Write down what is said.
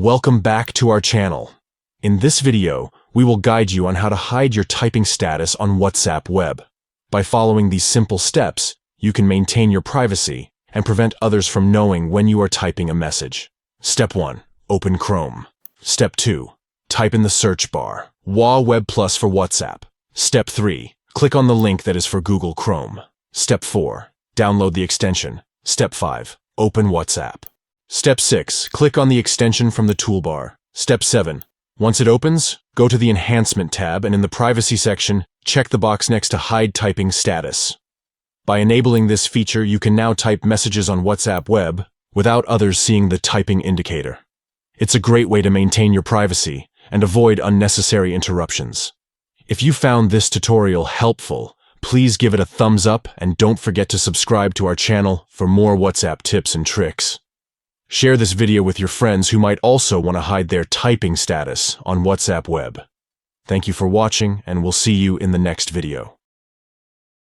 Welcome back to our channel. In this video, we will guide you on how to hide your typing status on WhatsApp web. By following these simple steps, you can maintain your privacy and prevent others from knowing when you are typing a message. Step 1. Open Chrome. Step 2. Type in the search bar, WA Web Plus for WhatsApp. Step 3. Click on the link that is for Google Chrome. Step 4. Download the extension. Step 5. Open WhatsApp. Step 6. Click on the extension from the toolbar. Step 7. Once it opens, go to the Enhancement tab and in the Privacy section, check the box next to Hide Typing Status. By enabling this feature, you can now type messages on WhatsApp web without others seeing the typing indicator. It's a great way to maintain your privacy and avoid unnecessary interruptions. If you found this tutorial helpful, please give it a thumbs up and don't forget to subscribe to our channel for more WhatsApp tips and tricks. Share this video with your friends who might also want to hide their typing status on WhatsApp web. Thank you for watching, and we'll see you in the next video.